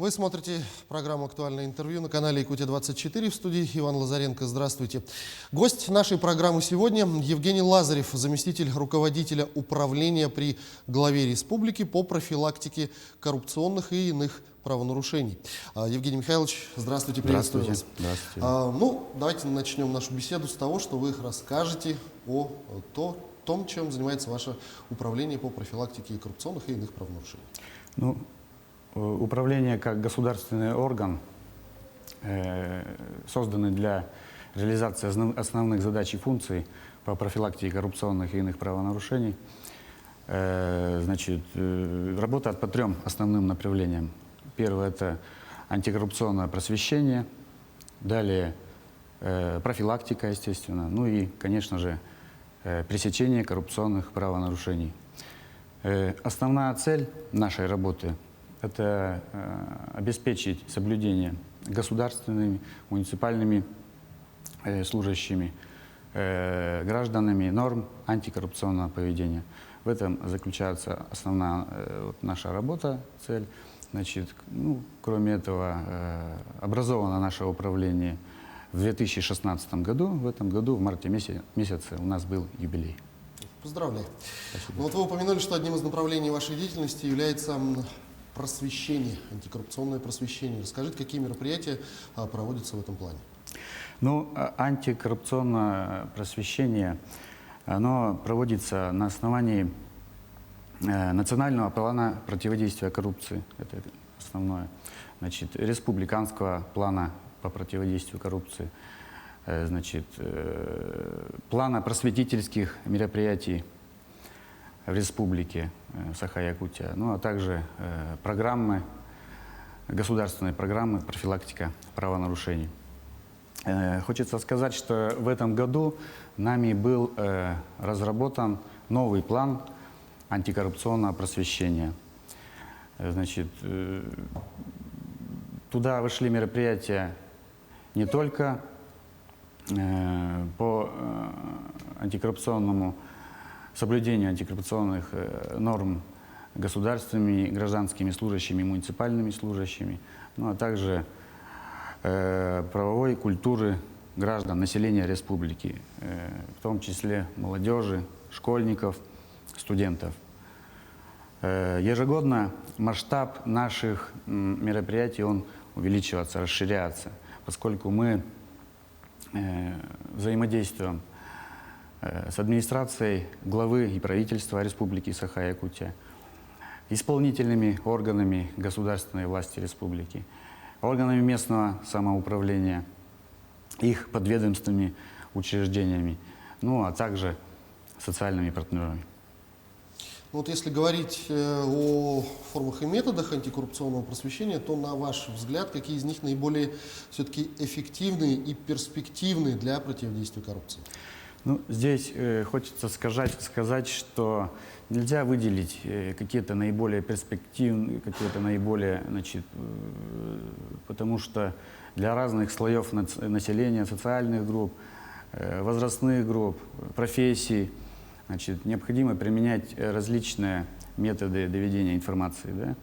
Вы смотрите программу «Актуальное интервью» на канале Якутия-24, в студии Иван Лазаренко. Здравствуйте. Гость нашей программы сегодня Евгений Лазарев, заместитель руководителя управления при главе республики по профилактике коррупционных и иных правонарушений. Евгений Михайлович, здравствуйте, приветствую вас. Здравствуйте. Давайте начнем нашу беседу с того, что вы расскажете о том, чем занимается ваше управление по профилактике коррупционных и иных правонарушений. Управление как государственный орган, созданный для реализации основных задач и функций по профилактике коррупционных и иных правонарушений, работает по трем основным направлениям. Первое – это антикоррупционное просвещение, далее профилактика, естественно, ну и, конечно же, пресечение коррупционных правонарушений. Основная цель нашей работы – это обеспечить соблюдение государственными, муниципальными служащими, гражданами норм антикоррупционного поведения. В этом заключается основная наша работа, цель. Кроме этого, образовано наше управление в 2016 году. В этом году, в марте месяце, у нас был юбилей. Поздравляю. Спасибо. Вы упомянули, что одним из направлений вашей деятельности является просвещение, антикоррупционное просвещение. Расскажите, какие мероприятия проводятся в этом плане? Антикоррупционное просвещение, оно проводится на основании национального плана противодействия коррупции. Это основное. Республиканского плана по противодействию коррупции. Плана просветительских мероприятий в республике Саха-Якутия, а также государственной программы профилактика правонарушений. Хочется сказать, что в этом году нами был разработан новый план антикоррупционного просвещения. Туда вошли мероприятия не только по соблюдению антикоррупционных норм государственными, гражданскими служащими, муниципальными служащими, а также правовой культуры граждан, населения республики, в том числе молодежи, школьников, студентов. Ежегодно масштаб наших мероприятий он увеличивается, расширяется, поскольку мы взаимодействуем с администрацией главы и правительства Республики Саха-Якутия, исполнительными органами государственной власти республики, органами местного самоуправления, их подведомственными учреждениями, а также социальными партнерами. Если говорить о формах и методах антикоррупционного просвещения, то, на ваш взгляд, какие из них наиболее все-таки эффективные и перспективные для противодействия коррупции? Здесь хочется сказать, что нельзя выделить какие-то наиболее перспективные, потому что для разных слоев населения, социальных групп, возрастных групп, профессий, необходимо применять различные методы доведения информации. Да?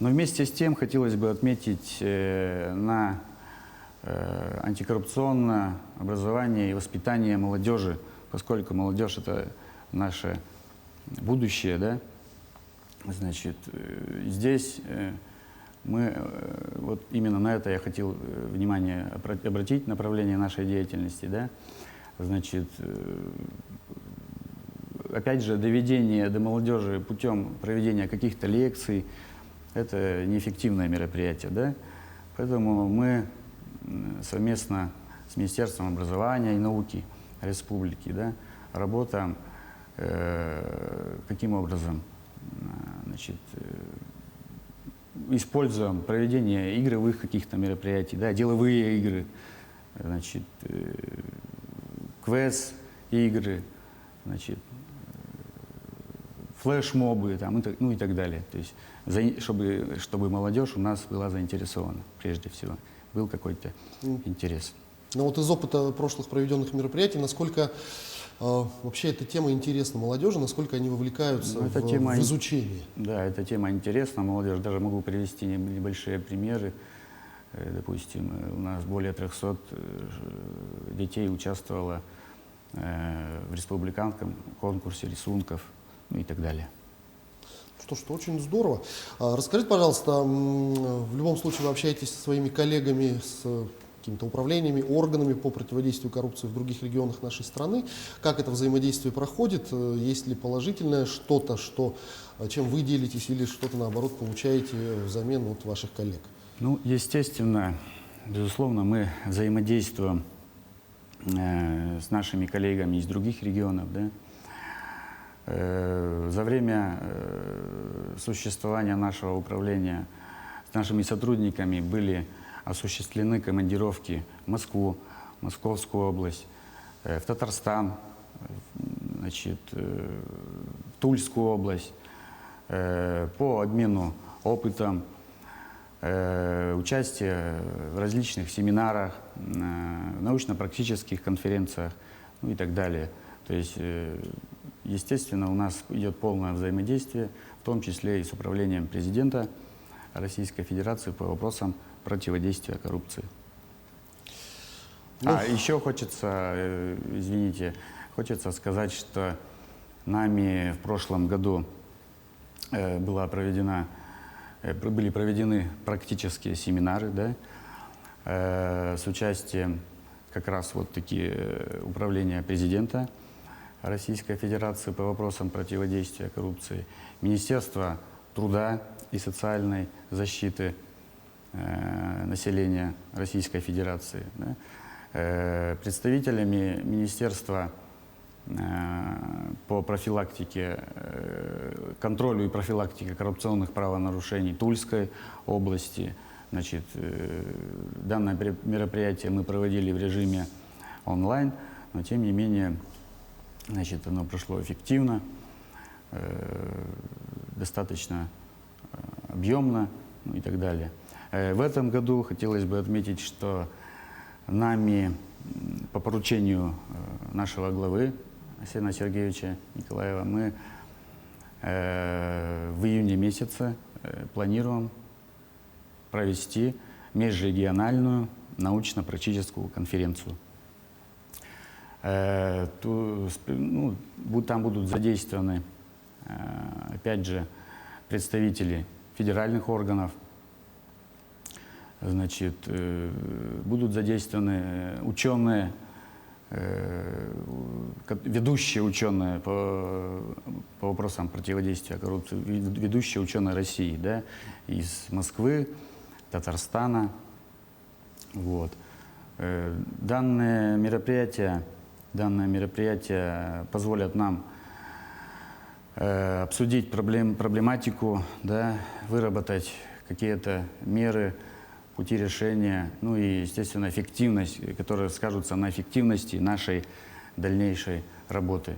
Но вместе с тем хотелось бы отметить на антикоррупционное образование и воспитание молодежи, поскольку молодежь – это наше будущее. Да? Здесь именно на это я хотел внимание обратить, направление нашей деятельности. Да? Опять же, доведение до молодежи путем проведения каких-то лекций – это неэффективное мероприятие. Да? Поэтому мы совместно с Министерством образования и науки республики работаем каким образом? Используем проведение игровых каких-то мероприятий, деловые игры, квест-игры, флешмобы и так далее. То есть, чтобы молодежь у нас была заинтересована, прежде всего, был какой-то интерес. Из опыта прошлых проведенных мероприятий, насколько Вообще эта тема интересна молодежи, насколько они вовлекаются Ну, эта в тема изучение. Да, эта тема интересна, молодежь. Даже могу привести небольшие примеры. Допустим, у нас более 300 детей участвовало в республиканском конкурсе рисунков, ну и так далее. Что очень здорово. Расскажите, пожалуйста, в любом случае вы общаетесь со своими коллегами, с какими-то управлениями, органами по противодействию коррупции в других регионах нашей страны. Как это взаимодействие проходит? Есть ли положительное что-то, чем вы делитесь, или что-то, наоборот, получаете взамен от ваших коллег? Ну, естественно, безусловно, мы взаимодействуем с нашими коллегами из других регионов. Да? За время существования нашего управления с нашими сотрудниками были осуществлены командировки в Москву, Московскую область, в Татарстан, значит, в Тульскую область по обмену опытом, участие в различных семинарах, научно-практических конференциях, ну и так далее. То есть, естественно, у нас идет полное взаимодействие, в том числе и с управлением президента Российской Федерации по вопросам противодействия коррупции. Еще хочется, извините, хочется сказать, что нами в прошлом году были проведены практические семинары, да, с участием как раз вот такие управления президента Российской Федерации по вопросам противодействия коррупции, Министерства труда и социальной защиты населения Российской Федерации, да, представителями Министерства по профилактике, контролю и профилактике коррупционных правонарушений Тульской области. Значит, данное мероприятие мы проводили в режиме онлайн, но тем не менее, значит, оно прошло эффективно, достаточно объемно, ну и так далее. В этом году хотелось бы отметить, что нами по поручению нашего главы Арсения Сергеевича Николаева мы в июне месяце планируем провести межрегиональную научно-практическую конференцию. Там будут задействованы, опять же, представители федеральных органов, значит, будут задействованы ученые, ведущие ученые по вопросам противодействия коррупции, ведущие ученые России, да, из Москвы, Татарстана. Вот. Данное мероприятие позволят нам обсудить проблематику, да, выработать какие-то меры, пути решения, ну и, естественно, эффективность, которые скажутся на эффективности нашей дальнейшей работы.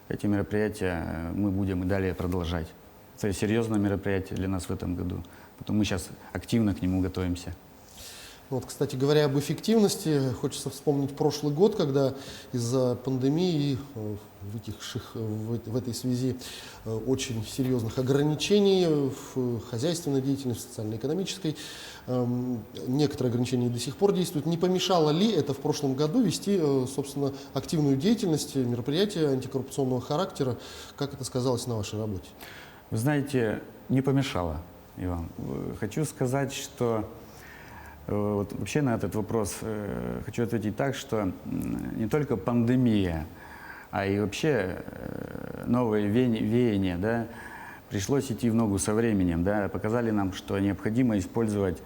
Эти мероприятия мы будем и далее продолжать. Это серьезное мероприятие для нас в этом году, потому мы сейчас активно к нему готовимся. Вот, кстати говоря, об эффективности, хочется вспомнить прошлый год, когда из-за пандемии, вытекших в этой связи очень серьезных ограничений в хозяйственной деятельности, в социально-экономической, некоторые ограничения до сих пор действуют. Не помешало ли это в прошлом году вести, собственно, активную деятельность, мероприятия антикоррупционного характера? Как это сказалось на вашей работе? Вы знаете, не помешало, Иван. Хочу сказать, что вот вообще на этот вопрос хочу ответить так, что не только пандемия, а и вообще новые веяния, да, пришлось идти в ногу со временем, да, показали нам, что необходимо использовать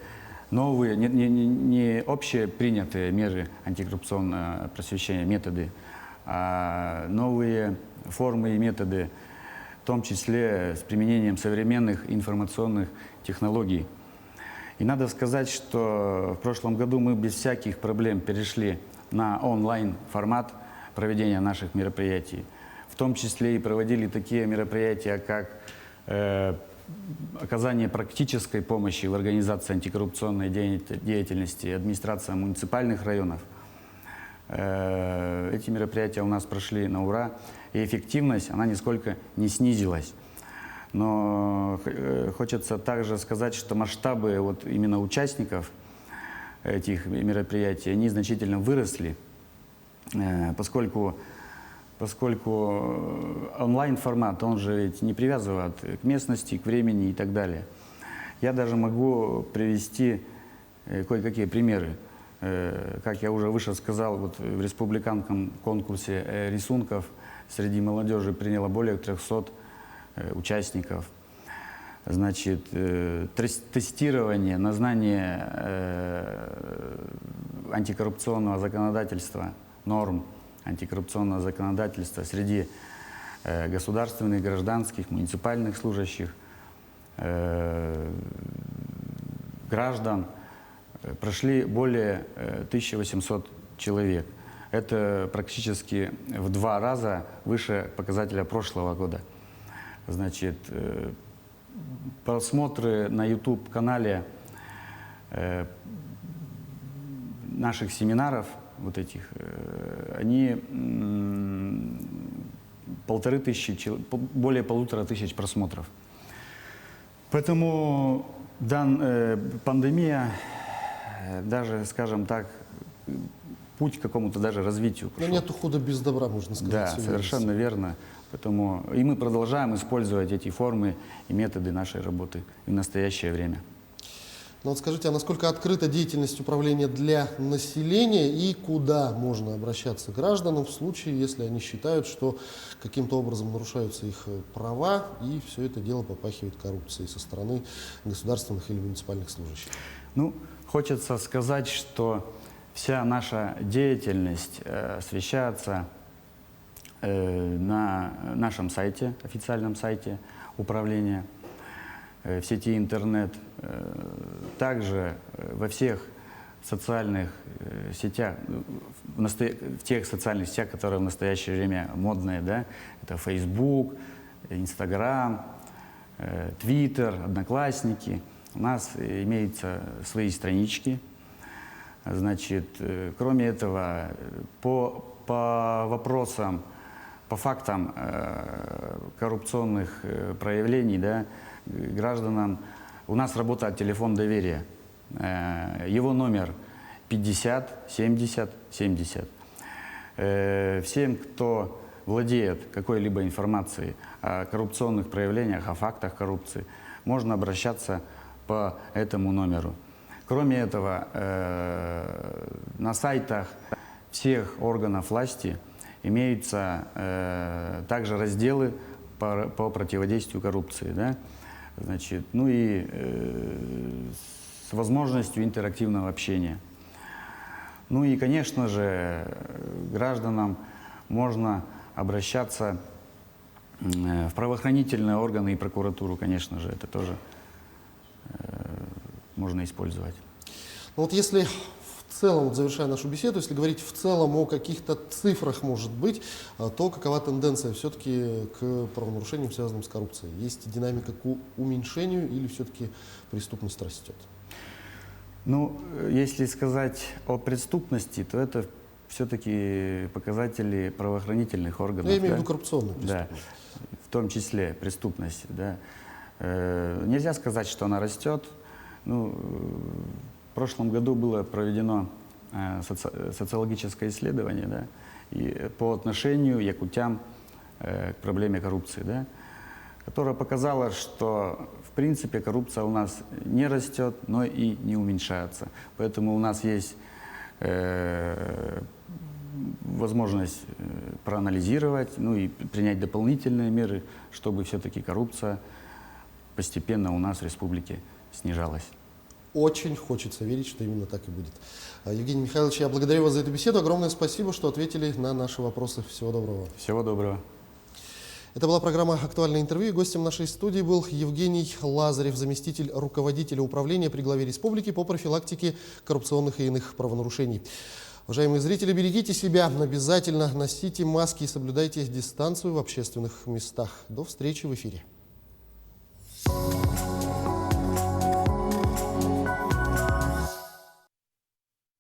новые, не общепринятые меры антикоррупционного просвещения, методы, а новые формы и методы, в том числе с применением современных информационных технологий. И надо сказать, что в прошлом году мы без всяких проблем перешли на онлайн-формат проведения наших мероприятий. В том числе и проводили такие мероприятия, как оказание практической помощи в организации антикоррупционной деятельности администрации муниципальных районов, эти мероприятия у нас прошли на ура, и эффективность, она нисколько не снизилась. Но хочется также сказать, что масштабы вот именно участников этих мероприятий, они значительно выросли, поскольку онлайн-формат, он же ведь не привязывает к местности, к времени и так далее. Я даже могу привести кое-какие примеры. Как я уже выше сказал, вот в республиканском конкурсе рисунков среди молодежи приняло более 300 участников. Значит, тестирование на знание антикоррупционного законодательства, норм антикоррупционного законодательства среди государственных, гражданских, муниципальных служащих, граждан прошли более 1800 человек. Это практически в 2 раза выше показателя прошлого года. Значит, просмотры на YouTube-канале наших семинаров, вот этих, они более 1500 просмотров. Поэтому пандемия, даже, скажем так, путь к какому-то даже развитию Но нету худа без добра, можно сказать. Да, совершенно верно. Поэтому и мы продолжаем использовать эти формы и методы нашей работы и в настоящее время. Но вот скажите, а насколько открыта деятельность управления для населения и куда можно обращаться гражданам в случае, если они считают, что каким-то образом нарушаются их права и все это дело попахивает коррупцией со стороны государственных или муниципальных служащих? Ну, хочется сказать, что вся наша деятельность освещается на нашем сайте, официальном сайте управления, в сети интернет, также во всех социальных сетях, в тех социальных сетях, которые в настоящее время модные, да, это Facebook, Instagram, Twitter, Одноклассники. У нас имеются свои странички. Значит, кроме этого, по вопросам, по фактам коррупционных проявлений, да, гражданам, у нас работает телефон доверия. Его номер 50 70 70. Всем, кто владеет какой-либо информацией о коррупционных проявлениях, о фактах коррупции, можно обращаться по этому номеру. Кроме этого, на сайтах всех органов власти имеются также разделы по противодействию коррупции, да? Значит, ну и с возможностью интерактивного общения. Ну и, конечно же, гражданам можно обращаться в правоохранительные органы и прокуратуру, конечно же, это тоже можно использовать. Ну вот если в целом, вот завершая нашу беседу, если говорить в целом о каких-то цифрах, может быть, то какова тенденция все-таки к правонарушениям, связанным с коррупцией? Есть динамика к уменьшению или все-таки преступность растет? Ну, если сказать о преступности, то это все-таки показатели правоохранительных органов. Я имею в виду коррупционную преступность. Да, в том числе преступность. Да. Нельзя сказать, что она растет. Ну, в прошлом году было проведено социологическое исследование, да, и по отношению якутян к проблеме коррупции, да, которое показало, что в принципе коррупция у нас не растет, но и не уменьшается. Поэтому у нас есть возможность проанализировать, ну и принять дополнительные меры, чтобы все-таки коррупция постепенно у нас в республике снижалась. Очень хочется верить, что именно так и будет. Евгений Михайлович, я благодарю вас за эту беседу. Огромное спасибо, что ответили на наши вопросы. Всего доброго. Всего доброго. Это была программа «Актуальное интервью». Гостем нашей студии был Евгений Лазарев, заместитель руководителя управления при главе республики по профилактике коррупционных и иных правонарушений. Уважаемые зрители, берегите себя, обязательно носите маски и соблюдайте дистанцию в общественных местах. До встречи в эфире.